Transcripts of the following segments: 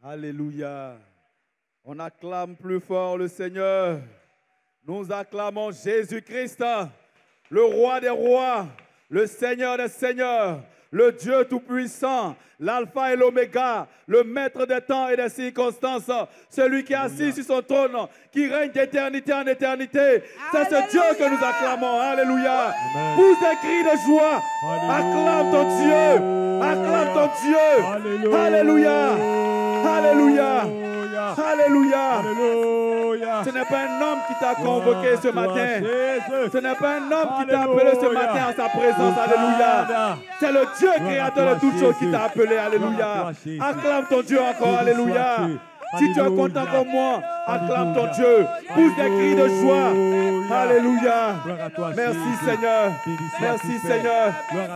Alléluia. On acclame plus fort le Seigneur. Nous acclamons Jésus-Christ, le roi des rois, le Seigneur des seigneurs, le Dieu tout-puissant, l'alpha et l'oméga, le maître des temps et des circonstances, celui qui est assis sur son trône, qui règne d'éternité en éternité. C'est ce Dieu que nous acclamons. Alléluia. Pousse des cris de joie. Acclame ton Dieu. Acclame ton Dieu. Alléluia. Alléluia. Alléluia. Ce n'est pas un homme qui t'a convoqué ce matin. Ce n'est pas un homme qui t'a appelé ce matin en sa présence. Alléluia. C'est le Dieu créateur de toutes choses qui t'a appelé. Alléluia. Acclame ton Dieu encore. Alléluia. Si tu es content comme moi, acclame ton Dieu. Pousse des cris de joie. Alléluia. Merci Seigneur. Merci Seigneur.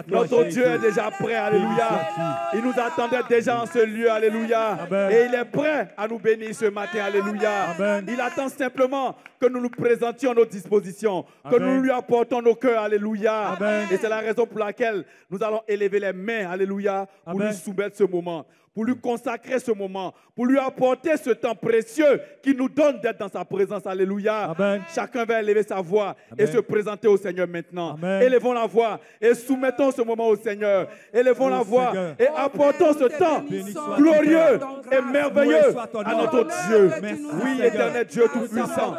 Notre Dieu est déjà prêt. Alléluia. Il nous attendait déjà en ce lieu. Alléluia. Et il est prêt à nous bénir ce matin. Alléluia. Il attend simplement que nous nous présentions nos dispositions, que nous lui apportons nos cœurs. Alléluia. Et c'est la raison pour laquelle nous allons élever les mains. Alléluia. Pour lui soumettre ce moment, pour lui consacrer ce moment, pour lui apporter ce temps précieux qu'il nous donne d'être dans sa présence. Alléluia. Chacun va élever sa voix et se présenter au Seigneur maintenant. Élevons la voix et soumettons ce moment au Seigneur. Élevons la voix et apportons ce temps glorieux et merveilleux à notre Dieu. Oui, éternel Dieu tout-puissant,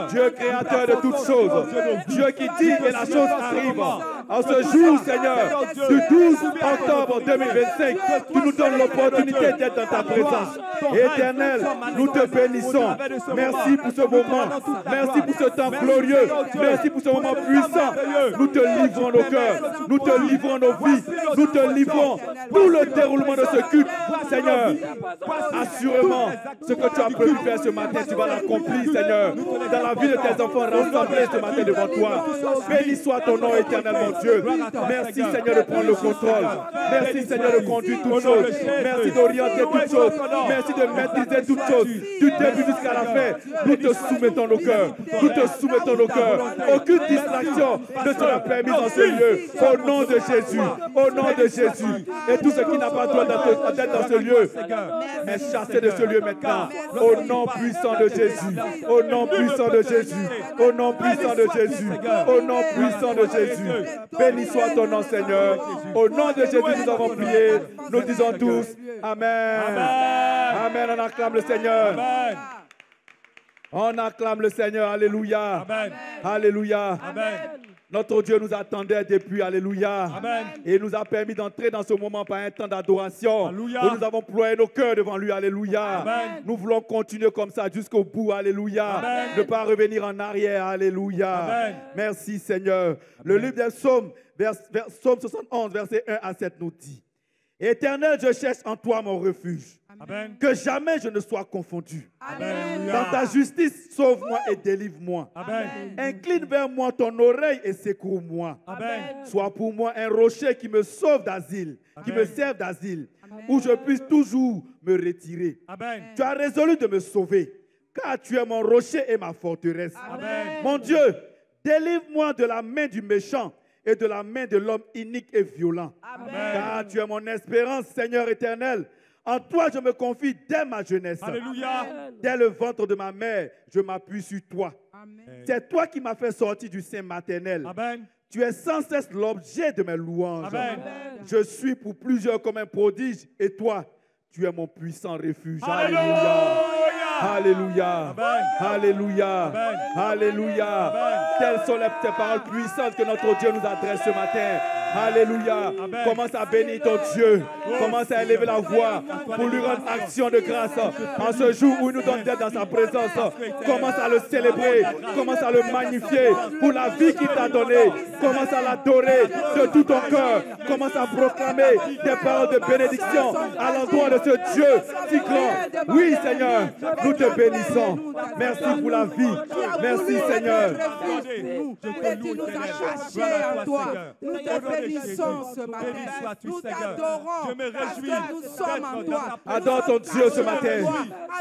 Dieu créateur de toutes choses, Dieu qui dit et la chose arrive. En ce jour, Seigneur, du 12 octobre 2025, tu nous donnes l'opportunité d'être dans ta présence. Éternel, nous te bénissons. Merci pour ce moment. Merci pour ce temps glorieux. Merci pour ce moment puissant. Nous te livrons nos cœurs. Nous te livrons nos vies. Nous te livrons tout le déroulement de ce culte. Seigneur, assurément, ce que tu as prévu faire ce matin, tu vas l'accomplir, Seigneur. Dans la vie de tes enfants rassemblés ce matin devant toi. Béni soit ton nom éternel, mon Dieu. Merci, Seigneur, de prendre le contrôle. Merci, Seigneur, de conduire toutes choses. Merci d'orienter toutes choses. Merci de maîtriser toutes choses. Du début jusqu'à la fin, nous te soumettons nos cœurs. Nous te soumettons nos cœurs. Aucune distraction ne sera permise dans ce lieu. Au nom de Jésus. Au nom de Jésus. Et tout ce qui n'a pas droit d'être dans ce lieu est chassé de ce lieu maintenant. Au nom puissant de Jésus. Au nom puissant de Jésus. Au nom puissant de Jésus. Au nom puissant de Jésus. Béni soit ton nom, Seigneur. Au nom de Jésus, nous avons prié. Nous disons tous Amen. Amen. On acclame le Seigneur. Amen. On acclame le Seigneur. Alléluia. Amen. Alléluia. Amen. Notre Dieu nous attendait depuis. Alléluia. Amen. Et nous a permis d'entrer dans ce moment par un temps d'adoration. Où nous avons ployé nos cœurs devant lui. Alléluia. Amen. Nous voulons continuer comme ça jusqu'au bout. Alléluia. Amen. Ne pas revenir en arrière. Alléluia. Amen. Merci Seigneur. Amen. Le livre des Psaumes, Psaume 71, verset 1 à 7 nous dit: Éternel, je cherche en toi mon refuge. Amen. Que jamais je ne sois confondu. Amen. Dans ta justice, sauve-moi et délivre-moi. Amen. Incline vers moi ton oreille et secours-moi. Amen. Sois pour moi un rocher qui me sauve d'asile, qui me serve d'asile, où je puisse toujours me retirer. Amen. Tu as résolu de me sauver, car tu es mon rocher et ma forteresse. Amen. Mon Dieu, délivre-moi de la main du méchant et de la main de l'homme inique et violent. Amen. Car tu es mon espérance, Seigneur éternel. En toi, je me confie dès ma jeunesse. Alléluia. Dès le ventre de ma mère, je m'appuie sur toi. Amen. C'est toi qui m'as fait sortir du sein maternel. Amen. Tu es sans cesse l'objet de mes louanges. Amen. Je suis pour plusieurs comme un prodige, et toi, tu es mon puissant refuge. Alléluia. Alléluia. Amen. Alléluia. Amen. Alléluia. Amen. Telles sont ces paroles puissantes que notre Dieu nous adresse ce matin. Alléluia. Amen. Commence à bénir ton Dieu. Commence à élever la voix pour lui rendre action de grâce en ce jour où il nous donne d'être dans sa présence. Commence à le célébrer. Commence à le magnifier pour la vie qu'il t'a donnée. Commence à l'adorer de tout ton cœur. Commence à proclamer des paroles de bénédiction à l'endroit de ce Dieu si grand. Oui, Seigneur, nous te bénissons. Merci pour la vie. Merci, Seigneur. Tu nous as cachés en toi. Nous te bénissons ce matin. Nous t'adorons. Je me réjouis Parce que nous sommes en toi. Adore ton Dieu ce matin.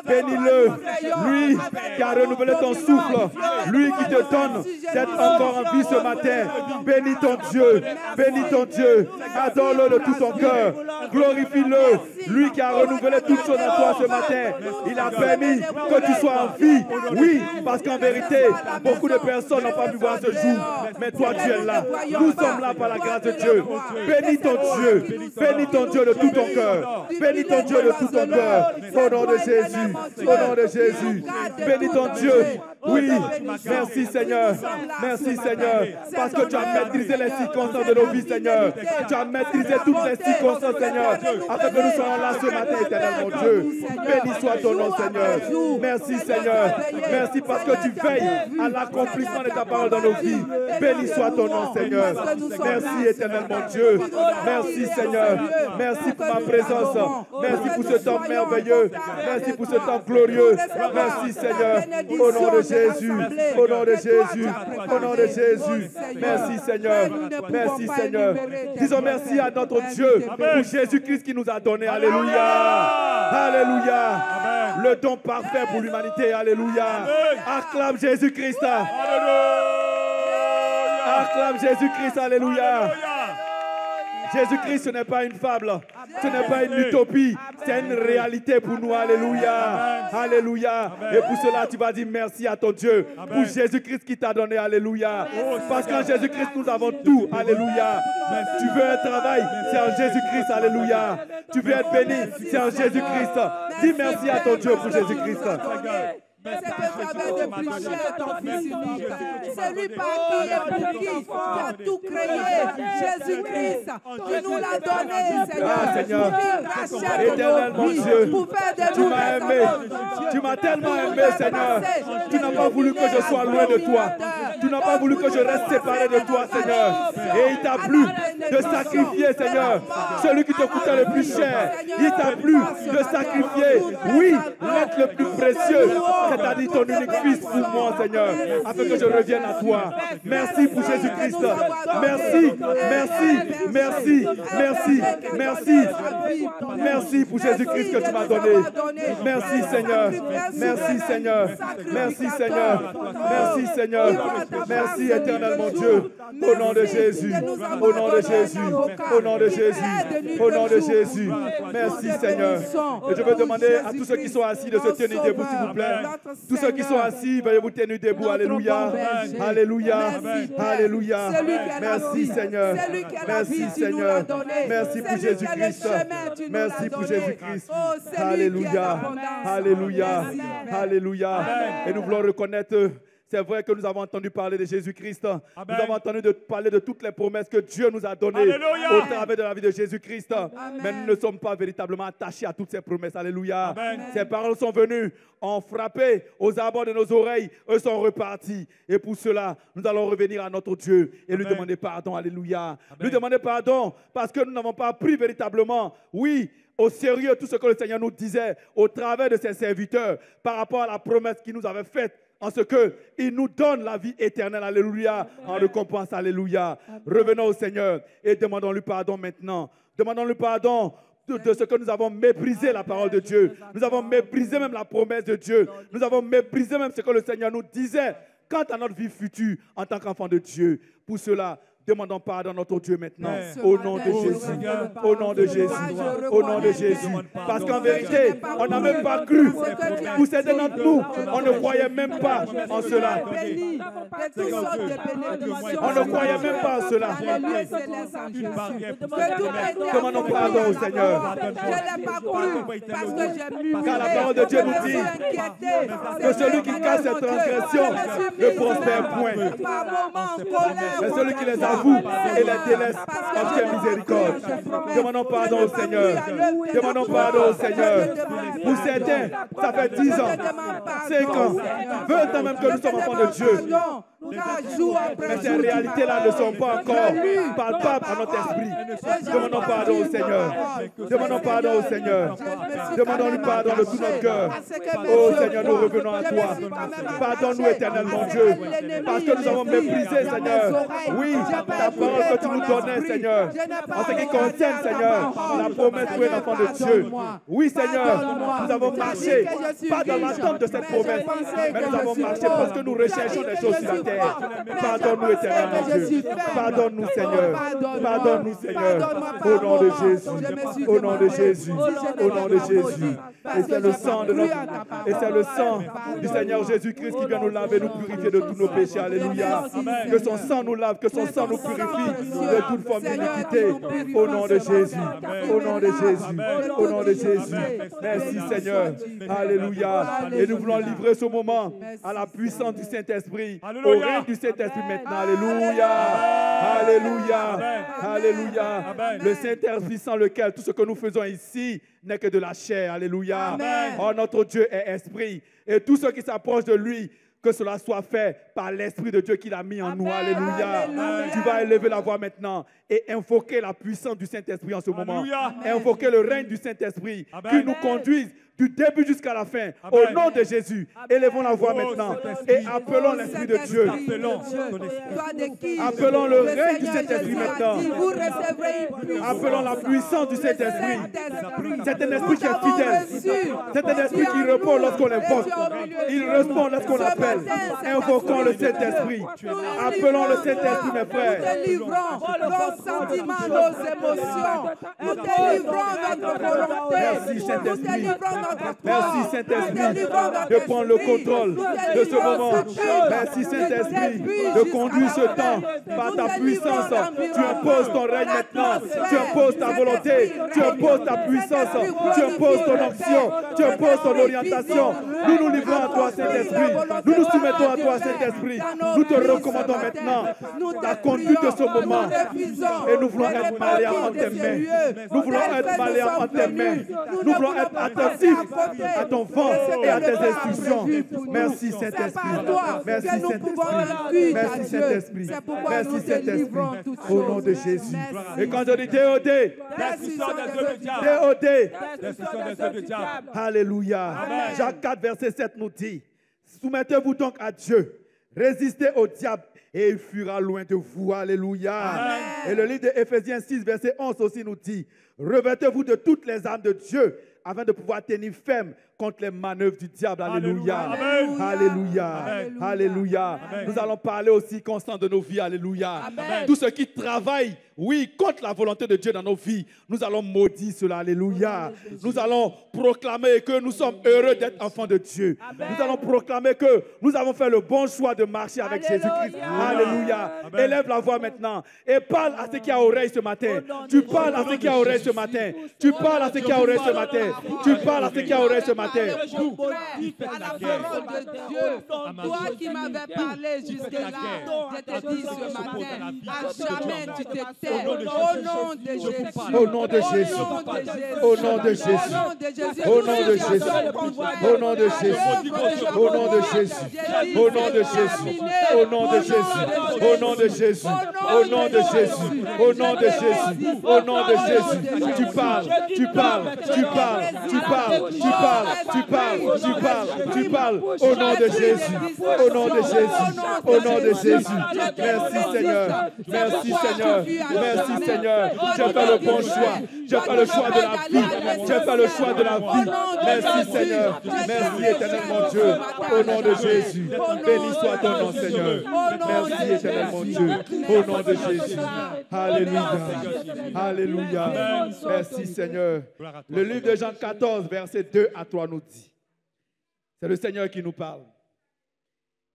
Bénis-le. Lui qui a renouvelé ton souffle. Lui qui te donne d'être encore en vie ce matin. Bénis ton Dieu. Bénis ton Dieu. Adore-le de tout ton cœur. Glorifie-le. Lui qui a renouvelé toutes choses en toi ce matin. Il a permis que tu sois en vie. Oui, parce qu'en vérité, beaucoup de personnes n'ont pas pu voir ce jour. Mais toi, tu es là. Nous sommes là par la grâce de Dieu. Bénis ton Dieu. Bénis ton Dieu de tout ton cœur. Bénis ton Dieu de tout ton cœur. Au nom de Jésus. Au nom de Jésus. Bénis ton Dieu. Oui, merci Seigneur. Merci Seigneur. Parce que tu as maîtrisé les circonstances de nos vies, Seigneur. Tu as maîtrisé toutes les circonstances, Seigneur. Afin que nous soyons là ce matin, éternel mon Dieu. Béni soit ton nom, Seigneur. Merci Seigneur. Merci parce que tu veilles à l'accomplissement de ta parole dans nos vies. Béni soit ton nom, Seigneur. Merci éternel mon Dieu. Merci Seigneur. Merci pour ma présence. Merci pour ce temps merveilleux. Merci pour ce temps glorieux. Merci Seigneur. Au nom de Jésus. Au nom de Jésus. Au nom de Jésus. Merci Seigneur. Merci Seigneur. Disons merci à notre Dieu pour Jésus-Christ qui nous a donné. Alléluia. Alléluia. Le don parfait pour l'humanité. Alléluia. Acclame Jésus-Christ. Acclame Jésus-Christ. Alléluia. Jésus-Christ, ce n'est pas une fable, ce n'est pas une utopie, c'est une réalité pour nous. Alléluia. Alléluia. Et pour cela, tu vas dire merci à ton Dieu pour Jésus-Christ qui t'a donné. Alléluia. Parce qu'en Jésus-Christ, nous avons tout. Alléluia. Tu veux un travail, c'est en Jésus-Christ. Alléluia. Tu veux être béni, c'est en Jésus-Christ. Dis merci à ton Dieu pour Jésus-Christ. C'est que tu avais de plus cher ton Fils unique. C'est lui par qui et pour qui tu as tout créé. Jésus-Christ, tu nous l'as donné, Seigneur. Pour qu'il rachète nos vies, pour faire de nous des enfants. Tu m'as tellement aimé, Seigneur. Tu n'as pas voulu que je sois loin de toi. Tu n'as pas voulu que je reste séparé de toi, Seigneur. Et il t'a plu de sacrifier, Seigneur, celui qui te coûtait le plus cher. Il t'a plu de sacrifier, oui, l'être le plus précieux. C'est-à-dire ton unique fils pour moi, Seigneur, afin que je revienne à toi. Merci pour Jésus-Christ. Merci, merci, merci, merci, merci. Merci pour Jésus-Christ que tu m'as donné. Merci, Seigneur. Merci, Seigneur. Merci, Seigneur. Merci, Seigneur. Merci, éternel mon Dieu. Au nom de Jésus. Au nom de Jésus. Au nom de Jésus. Au nom de Jésus. Merci, Seigneur. Et je veux demander à tous ceux qui sont assis de se tenir debout, s'il vous plaît. Tous ceux qui sont assis, veuillez vous tenir debout. Alléluia. Alléluia. Alléluia. Merci Seigneur. Merci Seigneur. Merci pour Jésus-Christ. Merci pour Jésus-Christ. Alléluia. Alléluia. Alléluia. Et nous voulons reconnaître. C'est vrai que nous avons entendu parler de Jésus-Christ. Nous avons entendu parler de toutes les promesses que Dieu nous a données au travers de la vie de Jésus-Christ. Mais nous ne sommes pas véritablement attachés à toutes ces promesses. Alléluia. Ces paroles sont venues, ont frappé aux abords de nos oreilles. Eux sont repartis. Et pour cela, nous allons revenir à notre Dieu et lui demander pardon. Alléluia. Lui demander pardon parce que nous n'avons pas pris véritablement, oui, au sérieux tout ce que le Seigneur nous disait au travers de ses serviteurs par rapport à la promesse qu'il nous avait faite. En ce qu'il nous donne la vie éternelle, alléluia, en récompense, alléluia. Revenons au Seigneur et demandons-lui pardon maintenant. Demandons-lui pardon de ce que nous avons méprisé la parole de Dieu. Nous avons méprisé même la promesse de Dieu. Nous avons méprisé même ce que le Seigneur nous disait quant à notre vie future en tant qu'enfant de Dieu. Pour cela, demandons pardon à notre Dieu maintenant. Au nom de Jésus. Au nom de Jésus. Au nom de Jésus. Parce qu'en vérité, on n'a même pas cru. Pour certains d'entre nous, on ne croyait même pas en cela. On ne croyait même pas en cela. Demandons pardon au Seigneur. Car la parole de Dieu nous dit que celui qui casse ses transgressions ne prospère point. Mais celui qui les a et les délaisse en miséricorde. Demandons pardon au Seigneur. Demandons pardon au Seigneur. Pour certains, ça fait 10 ans, 5 ans, 20 ans même que nous sommes enfants de Dieu. Mais ces réalités-là ne sont pas encore palpables à notre esprit. Demandons pardon au Seigneur. Demandons pardon au Seigneur. Demandons-lui pardon de tout notre cœur. Oh Seigneur, nous revenons à toi. Pardonne-nous éternellement, Dieu. Parce que nous avons méprisé, Seigneur. Oui, ta parole que tu nous donnais, Seigneur. En ce qui concerne, Seigneur, la promesse pour un enfant de Dieu. Oui, Seigneur, nous avons marché, pas dans l'attente de cette promesse, mais nous avons marché parce que nous recherchons des choses sur la terre. Pardonne-nous éternellement, Dieu. Pardonne-nous, Seigneur. Pardonne-nous, Seigneur. Au nom de Jésus. Au nom de Jésus. Au nom de Jésus. Et c'est le sang de notre... Et c'est le sang du Seigneur Jésus-Christ qui vient nous laver, nous purifier de tous nos péchés. Alléluia. Que son sang nous lave, que son sang nous purifie de toute forme d'iniquité. Au nom de Jésus. Au nom de Jésus. Au nom de Jésus. Merci Seigneur. Alléluia. Et nous voulons livrer ce moment à la puissance du Saint-Esprit, au règne du Saint-Esprit maintenant. Alléluia. Alléluia. Alléluia. Le Saint-Esprit sans lequel tout ce que nous faisons ici n'est que de la chair. Alléluia. Oh, notre Dieu est esprit. Et tout ce qui s'approche de lui, que cela soit fait par l'Esprit de Dieu qu'il a mis en nous. Alléluia. Tu vas élever la voix maintenant et invoquer la puissance du Saint-Esprit en ce moment. Invoquer le règne du Saint-Esprit qui nous conduise du début jusqu'à la fin. Au nom de Jésus, élevons la voix maintenant et appelons l'Esprit de Dieu. Appelons le règne du Saint-Esprit maintenant. Appelons la puissance du Saint-Esprit. C'est un esprit qui est fidèle. C'est un esprit qui répond lorsqu'on l'invoque. Il répond lorsqu'on l'appelle. Invoquons le Saint-Esprit. Appelons le Saint-Esprit, mes frères. Nous délivrons nos sentiments, nos émotions. Nous délivrons notre volonté. Merci Saint-Esprit. Merci Saint-Esprit de prendre le contrôle de ce moment. Merci Saint-Esprit de conduire ce temps par ta puissance. Tu imposes ton règne maintenant. Tu imposes ta volonté. Tu imposes ta puissance. Tu imposes ton option. Tu imposes ton orientation. Nous nous livrons à toi Saint-Esprit. Nous nous soumettons à toi Saint-Esprit. Nous te recommandons maintenant la conduite de ce moment. Et nous voulons être malléables en tes mains. Nous voulons être malléables en tes mains. Nous voulons être attentifs à ton vent et à tes instructions. Merci Saint-Esprit. Merci Saint-Esprit. Merci Saint-Esprit. Merci Saint-Esprit. Au nom de Jésus. Et quand je dis déodé, déodé. Alléluia. Jacques 4, verset 7 nous dit, soumettez-vous donc à Dieu. Résistez au diable et il fuira loin de vous. Alléluia. Amen. Et le livre de Éphésiens 6, verset 11 aussi nous dit, revêtez-vous de toutes les armes de Dieu afin de pouvoir tenir ferme contre les manœuvres du diable. Alléluia. Amen. Alléluia. Amen. Alléluia. Amen. Nous allons parler aussi constant de nos vies. Alléluia. Amen. Tout ce qui travaille, oui, contre la volonté de Dieu dans nos vies, nous allons maudire cela. Alléluia. Nous allons proclamer que nous sommes heureux d'être enfants de Dieu. Amen. Nous allons proclamer que nous avons fait le bon choix de marcher avec Jésus-Christ. Alléluia. Amen. Élève la voix maintenant et parle à ceux qui ont oreille ce matin. Tu parles à ceux qui ont oreille ce matin. Tu parles à ceux qui ont oreille ce matin. Tu parles à ceux qui ont oreille ce matin. À la parole de Dieu, toi qui m'avais parlé jusque-là, je te dis ce matin, à jamais tu te tais. Au nom de Jésus. Au nom de Jésus. Au nom de Jésus. Au nom de Jésus. Au nom de Jésus. Au nom de Jésus. Au nom de Jésus. Au nom de Jésus. Au nom de Jésus. Au nom de Jésus. Au nom de Jésus. Au nom de Jésus. Tu parles. Tu parles. Tu parles. Tu parles. Tu parles. Tu parles, tu parles, tu parles au nom de Jésus, au nom de Jésus, au nom de Jésus. Merci Seigneur, merci Seigneur, merci Seigneur. J'ai fait le bon choix, j'ai fait le choix de la vie, j'ai fait le choix de la vie. Merci Seigneur, merci éternel mon Dieu, au nom de Jésus. Béni soit ton nom Seigneur. Merci éternel mon Dieu, au nom de Jésus. Alléluia, alléluia. Merci Seigneur. Le livre de Jean 14, verset 2 à 3 nous dit, c'est le Seigneur qui nous parle.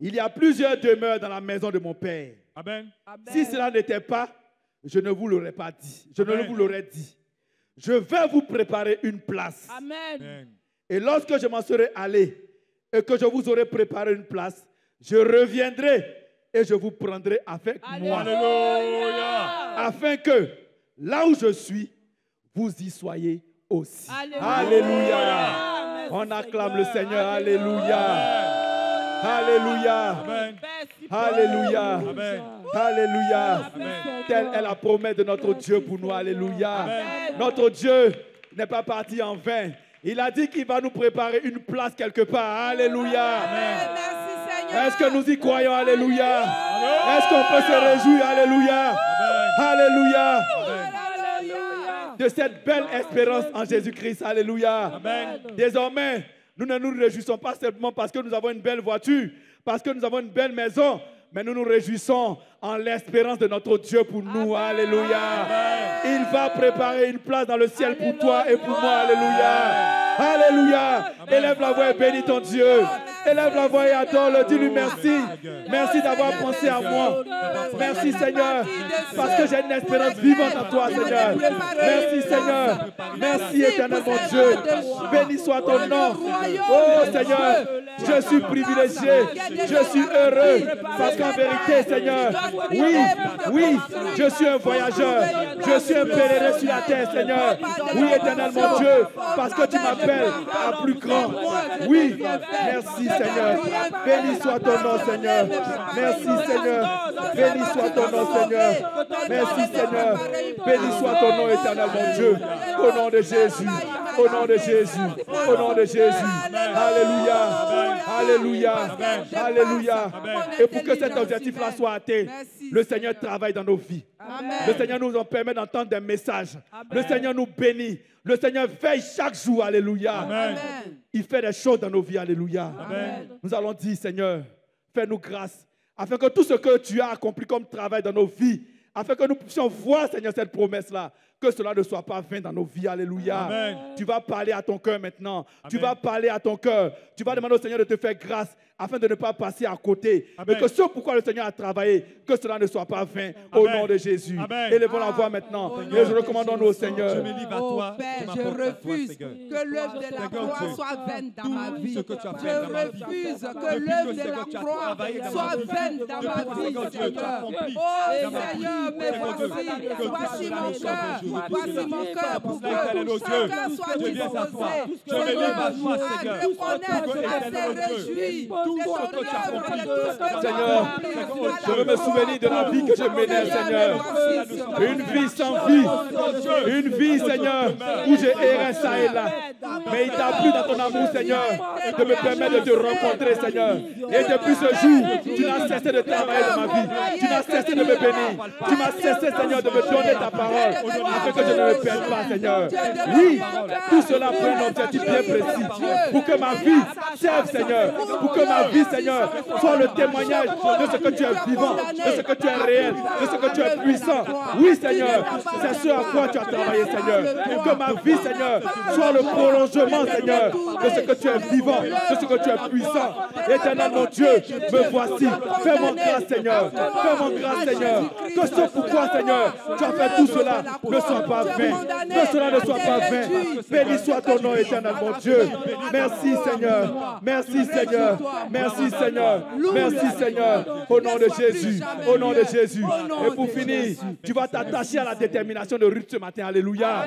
Il y a plusieurs demeures dans la maison de mon Père. Amen. Si cela n'était pas, je ne vous l'aurais pas dit. Je ne vous l'aurais dit. Je vais vous préparer une place. Amen. Et lorsque je m'en serai allé et que je vous aurai préparé une place, je reviendrai et je vous prendrai avec moi. Alléluia. Afin que là où je suis, vous y soyez aussi. Alléluia. Alléluia. On acclame le Seigneur. Alléluia. Alléluia. Amen. Alléluia. Amen. Alléluia. Telle est la promesse de notre Dieu pour nous. Alléluia. Notre Dieu n'est pas parti en vain. Il a dit qu'il va nous préparer une place quelque part. Alléluia. Merci Seigneur. Est-ce que nous y croyons? Alléluia. Est-ce qu'on peut se réjouir? Alléluia. Alléluia. De cette belle espérance en Jésus-Christ. Alléluia. Désormais, nous ne nous réjouissons pas simplement parce que nous avons une belle voiture, parce que nous avons une belle maison, mais nous nous réjouissons en l'espérance de notre Dieu pour nous. Alléluia. Il va préparer une place dans le ciel pour toi et pour moi. Alléluia. Alléluia. Élève la voix et bénis ton Dieu. Élève la voix et adore-le. Dis-lui merci. Merci d'avoir pensé à moi. Merci Seigneur. Parce que j'ai une espérance vivante en toi Seigneur. Merci Seigneur. Merci éternel mon Dieu. Béni soit ton nom. Oh Seigneur, je suis privilégié. Je suis heureux. Parce qu'en vérité Seigneur, oui, je suis un voyageur. Je suis un pèlerin sur la terre Seigneur. Oui éternel mon Dieu. Parce que tu m'appelles à plus grand. Oui, merci Seigneur. Béni soit ton nom Seigneur. Merci Seigneur. Béni soit ton nom Seigneur. Merci Seigneur. Béni soit ton nom éternel mon Dieu. Au nom de Jésus. Au nom de Jésus. Au nom de Jésus. Alléluia. Alléluia. Alléluia. Et pour que cet objectif-là soit atteint, le Seigneur travaille dans nos vies. Le Seigneur nous en permet d'entendre des messages. Le Seigneur nous bénit. Le Seigneur veille chaque jour. Alléluia. Amen. Il fait des choses dans nos vies. Alléluia. Amen. Nous allons dire, Seigneur, fais-nous grâce, afin que tout ce que tu as accompli comme travail dans nos vies, afin que nous puissions voir, Seigneur, cette promesse-là, que cela ne soit pas vain dans nos vies. Alléluia. Amen. Tu vas parler à ton cœur maintenant. Amen. Tu vas parler à ton cœur. Tu vas demander au Seigneur de te faire grâce afin de ne pas passer à côté. Amen. Mais que ce pourquoi le Seigneur a travaillé, que cela ne soit pas vain. Au Amen. nom de Jésus. Amen. Élevons la voix maintenant. Et je recommandons-nous au Seigneur. Je me livre à toi. Père, je je m'apporte à toi, refuse Seigneur. que l'œuvre de la Seigneur croix Dieu, soit vaine dans ma vie. ce que tu as Je fait dans ma vie. refuse que Depuis l'œuvre que, de Seigneur, la tu as croix travaillé dans ma soit vie. vaine dans ma Depuis, vie, Seigneur Dieu, tu as Seigneur. accompli Oh dans ma vie. Seigneur, mais Seigneur Dieu, voici mon cœur. Voici mon cœur pour que Éternel, oh Dieu, chacun soit je viens à toi. disposé, Je me livre à toi, à Seigneur. reconnaître, à Éternel, oh se Dieu, réjouir tout de ce ton que tu as œuvre, accompli. de tout ce que tu as Seigneur, accompli. je veux me souvenir de la vie que je menais, Seigneur. Une vie sans vie. Une vie, Seigneur, où j'ai erré ça et là. Mais il t'a plu dans ton amour, Seigneur, de me permettre de te rencontrer, Seigneur. Et depuis ce jour, tu n'as cessé de travailler dans ma vie. Tu n'as cessé de me bénir. Tu m'as cessé, Seigneur, de me donner ta parole, afin que je ne me perde pas, Seigneur. Oui, tout cela pour un objectif bien précis. Pour que ma vie serve, Seigneur. Pour que ma vie, Seigneur, soit le témoignage de ce que tu es vivant, de ce que tu es réel, de ce que tu es puissant. Oui, Seigneur, c'est ce à quoi tu as travaillé, Seigneur. Pour que ma vie, Seigneur, soit le prolongement, Seigneur, de ce que tu es vivant, de ce que tu es puissant. Éternel, mon Dieu, me voici. Fais-moi grâce, Seigneur. Fais-moi grâce, Seigneur. Que ce pourquoi, Seigneur, tu as fait tout cela ne soit pas vain. Que cela ne soit pas vain. Béni soit ton nom, éternel, mon Dieu. Merci, Seigneur. Merci, Seigneur. Merci, Seigneur. Merci, Seigneur. Au nom de Jésus. Au nom de Jésus. Et pour finir, tu vas t'attacher à la détermination de Ruth ce matin. Alléluia.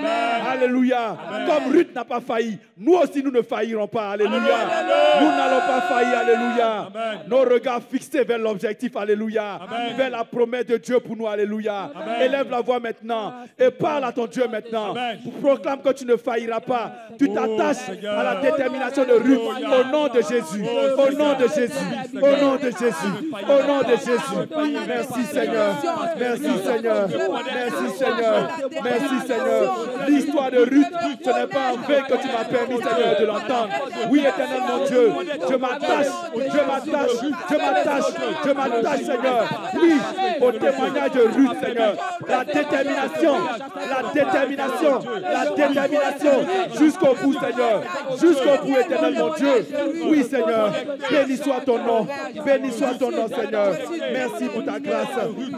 Alléluia. Comme Ruth n'a pas failli, nous aussi nous ne faillirons pas. Alléluia. Nous n'allons pas faillir. Alléluia. Nos regards fixés vers l'objectif. Alléluia. Vers la promesse de Dieu pour nous. Alléluia. Élève la voix maintenant et parle à ton Dieu maintenant. Proclame que tu ne failliras pas. Tu t'attaches à la détermination de Ruth au nom de Jésus. Au nom de Jésus. Au nom de Jésus. Au nom de Jésus. Merci Seigneur. Merci Seigneur. Merci Seigneur. Merci Seigneur. L'histoire de Ruth, ce n'est pas en vain que tu m'as permis, Seigneur, de l'entendre. Oui, éternel mon Dieu, je m'attache, Seigneur. Oui, au témoignage de Ruth, Seigneur. La détermination, jusqu'au bout, Seigneur. Jusqu'au bout, éternel mon Dieu. Oui, Seigneur. Béni soit ton nom. Béni soit ton nom, Seigneur. Merci pour ta grâce.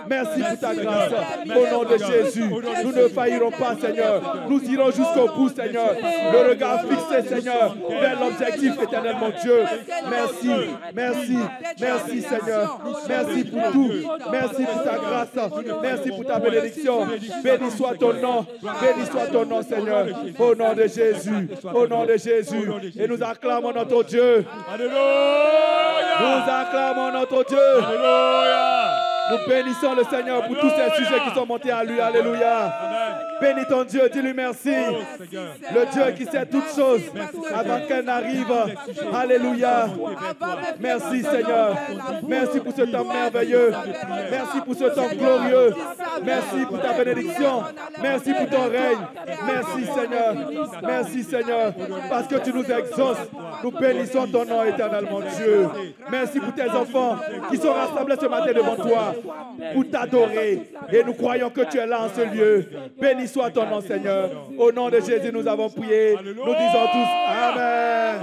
Merci pour ta grâce. Au nom de Jésus, nous ne faillirons pas, Seigneur. Nous irons jusqu'au bout, Seigneur. Le regard fixé, Seigneur, vers l'objectif, éternel mon Dieu. Merci, merci, merci, Seigneur. Merci pour tout. Merci pour ta grâce. Merci pour ta bénédiction. Béni soit ton ton nom. Béni soit ton nom, Seigneur. Au nom de Jésus. Au nom de Jésus. Et nous acclamons notre Dieu. Alléluia. Nous acclamons notre Dieu. Alléluia. Nous bénissons le Seigneur pour tous ces sujets qui sont montés à lui. Alléluia. Amen. Bénis ton Dieu, dis-lui merci. Oh, Seigneur. Le Dieu qui sait toutes choses avant qu'elle n'arrive. Alléluia. Merci Seigneur. Merci pour ce temps merveilleux. Merci pour ce temps glorieux. Merci pour ta bénédiction. Merci pour ton règne. Merci Seigneur. Merci Seigneur. Parce que tu nous exauces. Nous bénissons ton nom éternellement Dieu. Merci pour tes enfants qui sont rassemblés ce matin devant toi pour t'adorer. Et nous croyons que tu es là en ce lieu. Béni soit ton nom, Seigneur. Au nom de Jésus, nous avons prié. Nous disons tous Amen.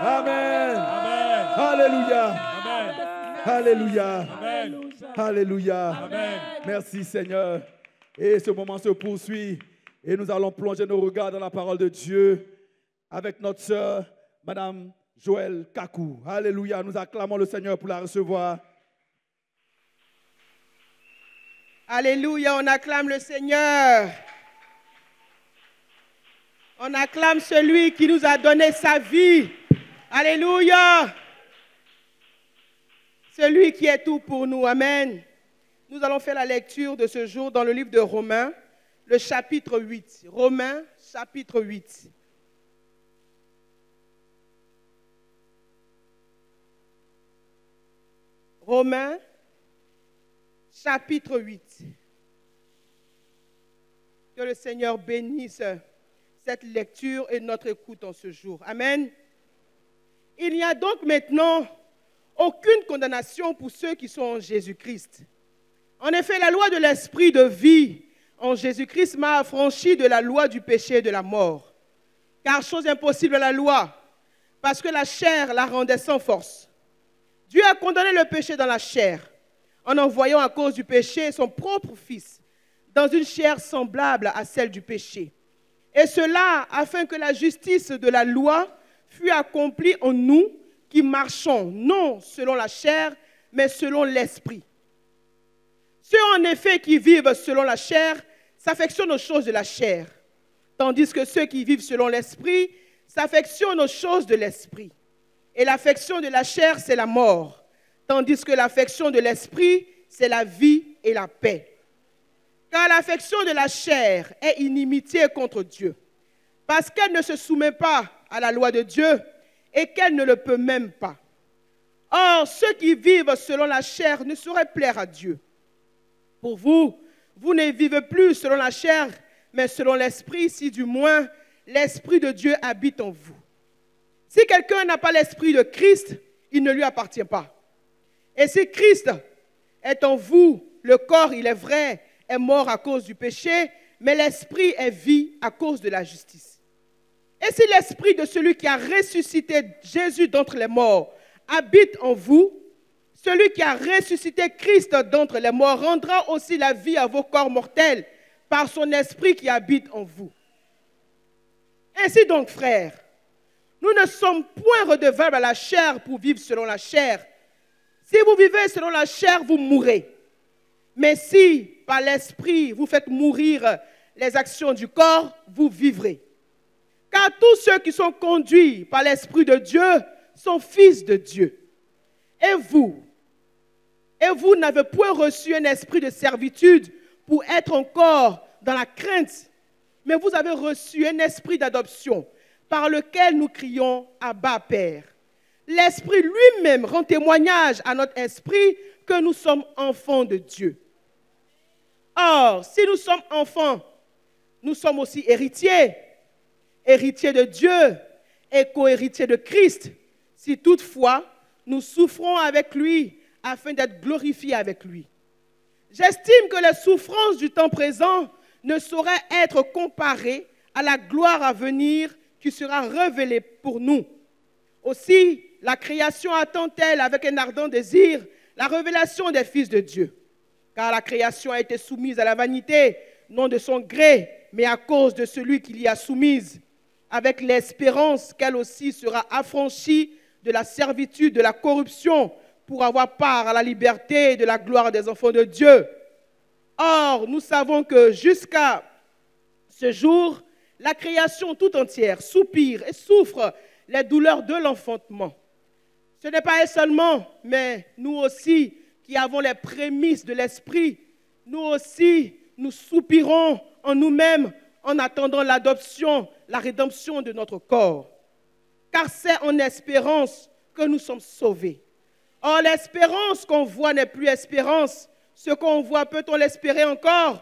Amen. Amen. Alléluia. Amen. Alléluia. Amen. Alléluia. Amen. Merci, Seigneur. Et ce moment se poursuit. Et nous allons plonger nos regards dans la parole de Dieu avec notre sœur, Madame Joëlle Kakou. Alléluia. Nous acclamons le Seigneur pour la recevoir. Alléluia, on acclame le Seigneur. On acclame celui qui nous a donné sa vie. Alléluia. Celui qui est tout pour nous. Amen. Nous allons faire la lecture de ce jour dans le livre de Romains, le chapitre 8. Romains, chapitre 8. Romains, chapitre 8. Que le Seigneur bénisse cette lecture et notre écoute en ce jour. Amen. Il n'y a donc maintenant aucune condamnation pour ceux qui sont en Jésus-Christ. En effet, la loi de l'esprit de vie en Jésus-Christ m'a affranchi de la loi du péché et de la mort. Car chose impossible à la loi, parce que la chair la rendait sans force. Dieu a condamné le péché dans la chair, en envoyant à cause du péché son propre Fils, dans une chair semblable à celle du péché. Et cela afin que la justice de la loi fût accomplie en nous qui marchons, non selon la chair, mais selon l'esprit. Ceux en effet qui vivent selon la chair s'affectionnent aux choses de la chair, tandis que ceux qui vivent selon l'esprit s'affectionnent aux choses de l'esprit. Et l'affection de la chair, c'est la mort, tandis que l'affection de l'esprit, c'est la vie et la paix. Car l'affection de la chair est inimitié contre Dieu, parce qu'elle ne se soumet pas à la loi de Dieu et qu'elle ne le peut même pas. Or, ceux qui vivent selon la chair ne sauraient plaire à Dieu. Pour vous, vous ne vivez plus selon la chair, mais selon l'esprit, si du moins l'esprit de Dieu habite en vous. Si quelqu'un n'a pas l'esprit de Christ, il ne lui appartient pas. Et si Christ est en vous, le corps, il est vrai, est mort à cause du péché, mais l'esprit est vie à cause de la justice. Et si l'esprit de celui qui a ressuscité Jésus d'entre les morts habite en vous, celui qui a ressuscité Christ d'entre les morts rendra aussi la vie à vos corps mortels par son esprit qui habite en vous. Ainsi donc, frères, nous ne sommes point redevables à la chair pour vivre selon la chair. Si vous vivez selon la chair, vous mourrez. Mais si, par l'esprit, vous faites mourir les actions du corps, vous vivrez. Car tous ceux qui sont conduits par l'Esprit de Dieu sont fils de Dieu. Et vous n'avez point reçu un esprit de servitude pour être encore dans la crainte, mais vous avez reçu un esprit d'adoption par lequel nous crions « Abba, Père ». L'Esprit lui-même rend témoignage à notre esprit que nous sommes enfants de Dieu. Or, si nous sommes enfants, nous sommes aussi héritiers, héritiers de Dieu et co-héritiers de Christ, si toutefois nous souffrons avec lui afin d'être glorifiés avec lui. J'estime que les souffrances du temps présent ne sauraient être comparées à la gloire à venir qui sera révélée pour nous. Aussi, la création attend-elle avec un ardent désir la révélation des fils de Dieu. Car la création a été soumise à la vanité, non de son gré, mais à cause de celui qui l'y a soumise, avec l'espérance qu'elle aussi sera affranchie de la servitude, de la corruption, pour avoir part à la liberté et de la gloire des enfants de Dieu. Or, nous savons que jusqu'à Ce jour, la création tout entière soupire et souffre les douleurs de l'enfantement. Ce n'est pas elle seulement, mais nous aussi qui avons les prémices de l'esprit, nous aussi, nous soupirons en nous-mêmes en attendant l'adoption, la rédemption de notre corps. Car c'est en espérance que nous sommes sauvés. Or, l'espérance qu'on voit n'est plus espérance. Ce qu'on voit, peut-on l'espérer encore?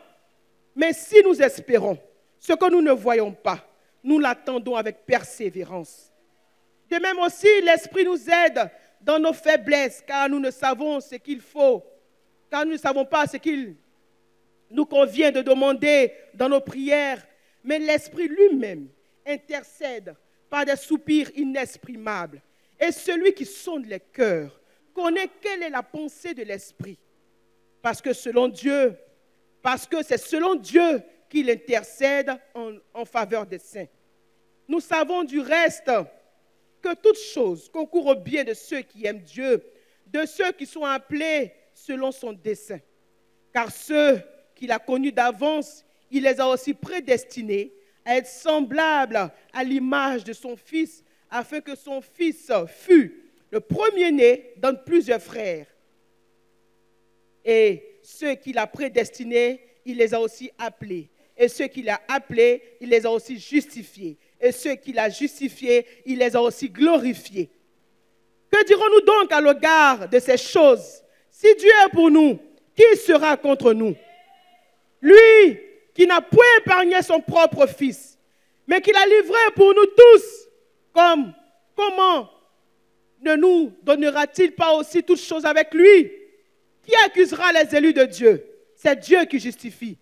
Mais si nous espérons ce que nous ne voyons pas, nous l'attendons avec persévérance. De même aussi, l'Esprit nous aide dans nos faiblesses, car nous ne savons ce qu'il faut, car nous ne savons pas ce qu'il nous convient de demander dans nos prières. Mais l'Esprit lui-même intercède par des soupirs inexprimables. Et celui qui sonde les cœurs connaît quelle est la pensée de l'Esprit. Parce que c'est selon Dieu qu'il intercède en faveur des saints. Nous savons du reste que toute chose concourt au bien de ceux qui aiment Dieu, de ceux qui sont appelés selon son dessein. Car ceux qu'il a connus d'avance, il les a aussi prédestinés à être semblables à l'image de son Fils, afin que son Fils fût le premier-né dans plusieurs frères. Et ceux qu'il a prédestinés, il les a aussi appelés. Et ceux qu'il a appelés, il les a aussi justifiés. Et ceux qu'il a justifiés, il les a aussi glorifiés. Que dirons-nous donc à l'égard de ces choses? Si Dieu est pour nous, qui sera contre nous? Lui qui n'a point épargné son propre Fils, mais qui l'a livré pour nous tous, comment ne nous donnera-t-il pas aussi toutes choses avec lui? Qui accusera les élus de Dieu? C'est Dieu qui justifie.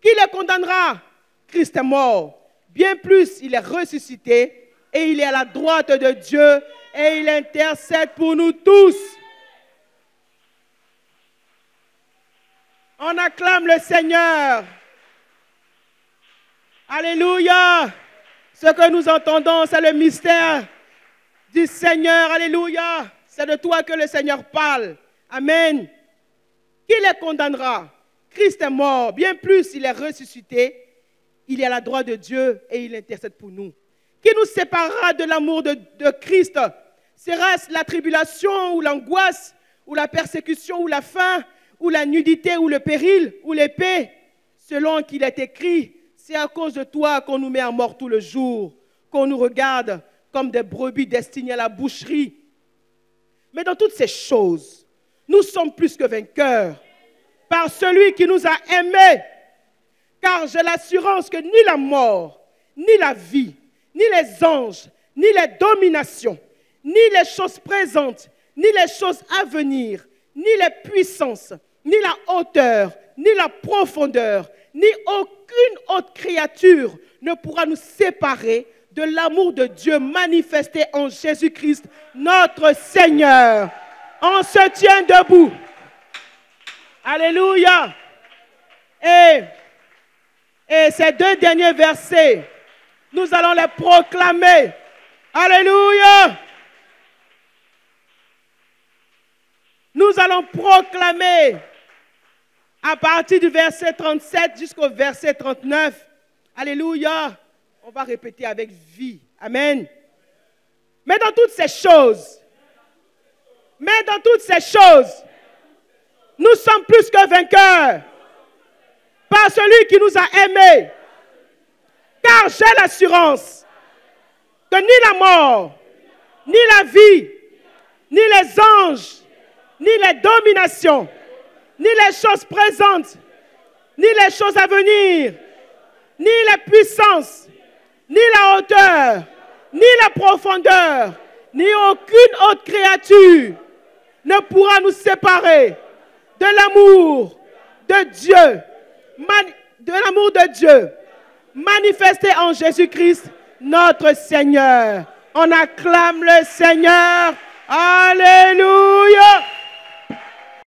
Qui les condamnera? Christ est mort. Bien plus, il est ressuscité et il est à la droite de Dieu et il intercède pour nous tous. On acclame le Seigneur. Alléluia. Ce que nous entendons, c'est le mystère du Seigneur. Alléluia. C'est de toi que le Seigneur parle. Amen. Qui les condamnera? Christ est mort. Bien plus, il est ressuscité. Il est à la droite de Dieu et il intercède pour nous. Qui nous séparera de l'amour de Christ? Sera-ce la tribulation ou l'angoisse ou la persécution ou la faim ou la nudité ou le péril ou l'épée? Selon qu'il est écrit, c'est à cause de toi qu'on nous met à mort tout le jour, qu'on nous regarde comme des brebis destinées à la boucherie. Mais dans toutes ces choses, nous sommes plus que vainqueurs par celui qui nous a aimés. Car j'ai l'assurance que ni la mort, ni la vie, ni les anges, ni les dominations, ni les choses présentes, ni les choses à venir, ni les puissances, ni la hauteur, ni la profondeur, ni aucune autre créature ne pourra nous séparer de l'amour de Dieu manifesté en Jésus-Christ, notre Seigneur. On se tient debout. Alléluia. Et ces deux derniers versets, nous allons les proclamer. Alléluia. Nous allons proclamer à partir du verset 37 jusqu'au verset 39. Alléluia. On va répéter avec vie. Amen. Mais dans toutes ces choses, nous sommes plus que vainqueurs par celui qui nous a aimés. Car j'ai l'assurance que ni la mort, ni la vie, ni les anges, ni les dominations, ni les choses présentes, ni les choses à venir, ni les puissances, ni la hauteur, ni la profondeur, ni aucune autre créature ne pourra nous séparer de l'amour de Dieu, manifesté en Jésus-Christ, notre Seigneur. On acclame le Seigneur. Alléluia.